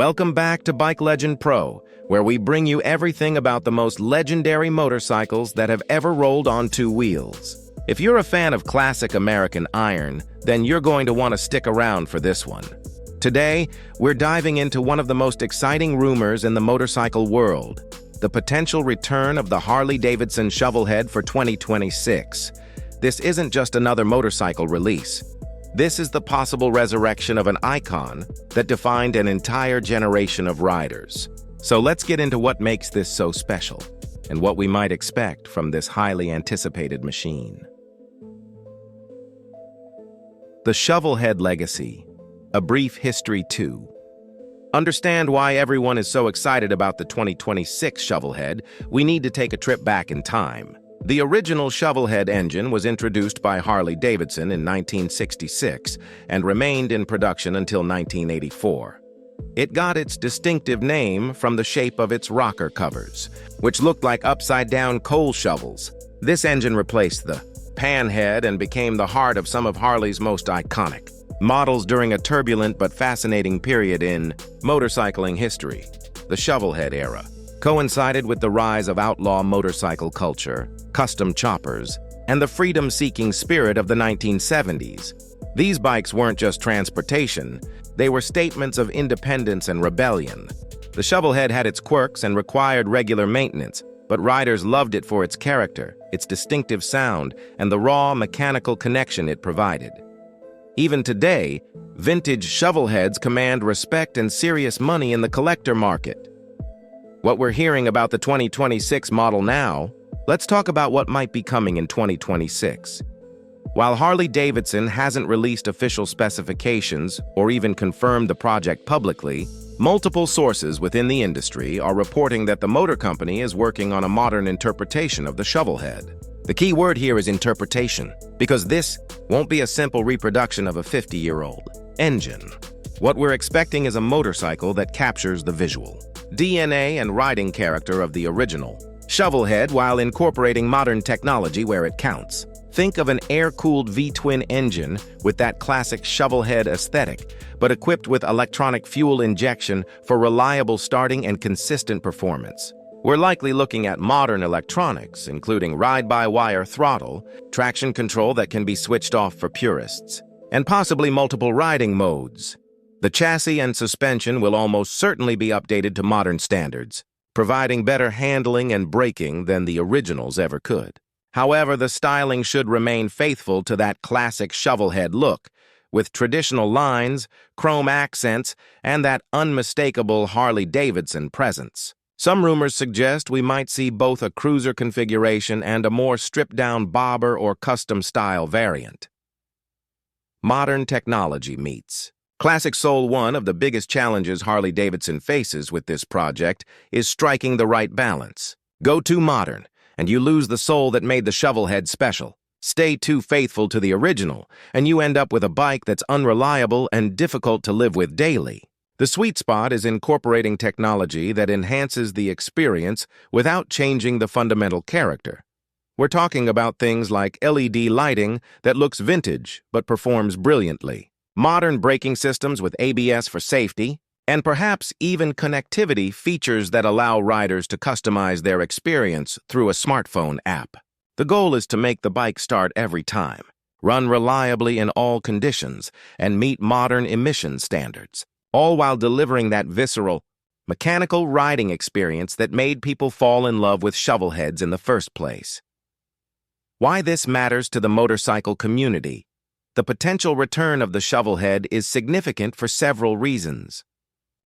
Welcome back to Bike Legend Pro, where we bring you everything about the most legendary motorcycles that have ever rolled on two wheels. If you're a fan of classic American iron, then you're going to want to stick around for this one. Today, we're diving into one of the most exciting rumors in the motorcycle world, the potential return of the Harley-Davidson Shovelhead for 2026. This isn't just another motorcycle release. This is the possible resurrection of an icon that defined an entire generation of riders. So let's get into what makes this so special and what we might expect from this highly anticipated machine. The Shovelhead Legacy, a brief history too. Understand why everyone is so excited about the 2026 Shovelhead, we need to take a trip back in time. The original Shovelhead engine was introduced by Harley-Davidson in 1966 and remained in production until 1984. It got its distinctive name from the shape of its rocker covers, which looked like upside-down coal shovels. This engine replaced the panhead and became the heart of some of Harley's most iconic models during a turbulent but fascinating period in motorcycling history. The Shovelhead era coincided with the rise of outlaw motorcycle culture, custom choppers, and the freedom-seeking spirit of the 1970s. These bikes weren't just transportation, they were statements of independence and rebellion. The Shovelhead had its quirks and required regular maintenance, but riders loved it for its character, its distinctive sound, and the raw mechanical connection it provided. Even today, vintage Shovelheads command respect and serious money in the collector market. What we're hearing about the 2026 model now, let's talk about what might be coming in 2026. While Harley-Davidson hasn't released official specifications or even confirmed the project publicly, multiple sources within the industry are reporting that the motor company is working on a modern interpretation of the Shovelhead. The key word here is interpretation, because this won't be a simple reproduction of a 50-year-old engine. What we're expecting is a motorcycle that captures the visual DNA and riding character of the original Shovelhead while incorporating modern technology where it counts. Think of an air-cooled V-twin engine with that classic Shovelhead aesthetic, but equipped with electronic fuel injection for reliable starting and consistent performance. We're likely looking at modern electronics, including ride-by-wire throttle, traction control that can be switched off for purists, and possibly multiple riding modes. The chassis and suspension will almost certainly be updated to modern standards, providing better handling and braking than the originals ever could. However, the styling should remain faithful to that classic Shovelhead look, with traditional lines, chrome accents, and that unmistakable Harley-Davidson presence. Some rumors suggest we might see both a cruiser configuration and a more stripped-down bobber or custom-style variant. Modern technology meets Classic Soul. One of the biggest challenges Harley-Davidson faces with this project is striking the right balance. Go too modern, and you lose the soul that made the Shovelhead special. Stay too faithful to the original, and you end up with a bike that's unreliable and difficult to live with daily. The sweet spot is incorporating technology that enhances the experience without changing the fundamental character. We're talking about things like LED lighting that looks vintage but performs brilliantly, modern braking systems with ABS for safety, and perhaps even connectivity features that allow riders to customize their experience through a smartphone app. The goal is to make the bike start every time, run reliably in all conditions, and meet modern emission standards, all while delivering that visceral, mechanical riding experience that made people fall in love with Shovelheads in the first place. Why this matters to the motorcycle community. The potential return of the Shovelhead is significant for several reasons.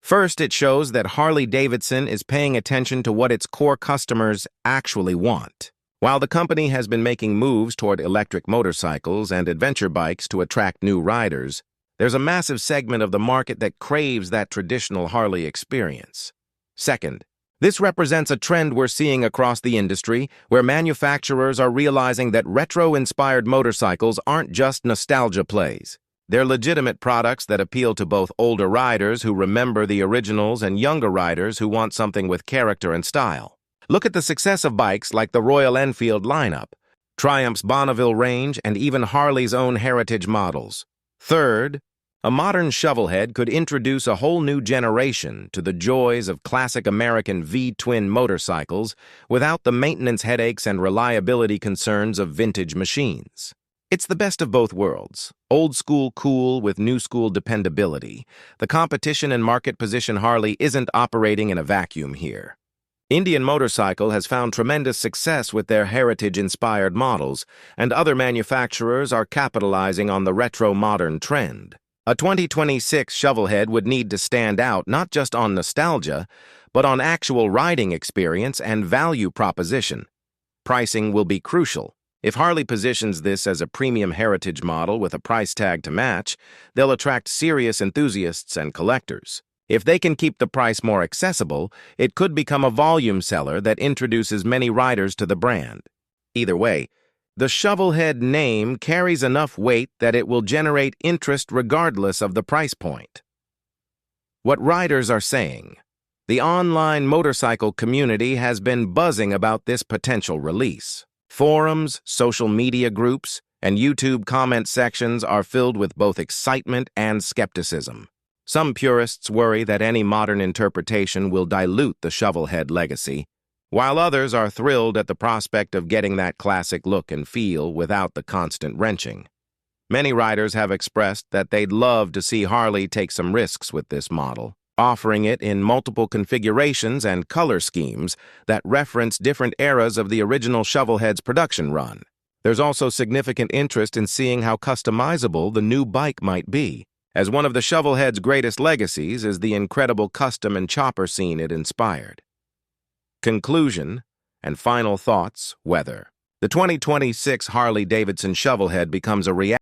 First, it shows that Harley-Davidson is paying attention to what its core customers actually want. While the company has been making moves toward electric motorcycles and adventure bikes to attract new riders, there's a massive segment of the market that craves that traditional Harley experience. Second, this represents a trend we're seeing across the industry, where manufacturers are realizing that retro-inspired motorcycles aren't just nostalgia plays. They're legitimate products that appeal to both older riders who remember the originals and younger riders who want something with character and style. Look at the success of bikes like the Royal Enfield lineup, Triumph's Bonneville range, and even Harley's own heritage models. Third, A modern shovelhead could introduce a whole new generation to the joys of classic American V-twin motorcycles without the maintenance headaches and reliability concerns of vintage machines. It's the best of both worlds, old school cool with new school dependability. The competition and market position Harley isn't operating in a vacuum here. Indian Motorcycle has found tremendous success with their heritage-inspired models, and other manufacturers are capitalizing on the retro-modern trend. A 2026 shovelhead would need to stand out not just on nostalgia, but on actual riding experience and value proposition. Pricing will be crucial. If Harley positions this as a premium heritage model with a price tag to match, they'll attract serious enthusiasts and collectors. If they can keep the price more accessible, it could become a volume seller that introduces many riders to the brand. Either way, the shovelhead name carries enough weight that it will generate interest regardless of the price point. What riders are saying. The online motorcycle community has been buzzing about this potential release. Forums, social media groups, and YouTube comment sections are filled with both excitement and skepticism. Some purists worry that any modern interpretation will dilute the shovelhead legacy, while others are thrilled at the prospect of getting that classic look and feel without the constant wrenching. Many riders have expressed that they'd love to see Harley take some risks with this model, offering it in multiple configurations and color schemes that reference different eras of the original shovelhead's production run. There's also significant interest in seeing how customizable the new bike might be, as one of the shovelhead's greatest legacies is the incredible custom and chopper scene it inspired. Conclusion and final thoughts, whether the 2026 Harley-Davidson Shovelhead becomes a reality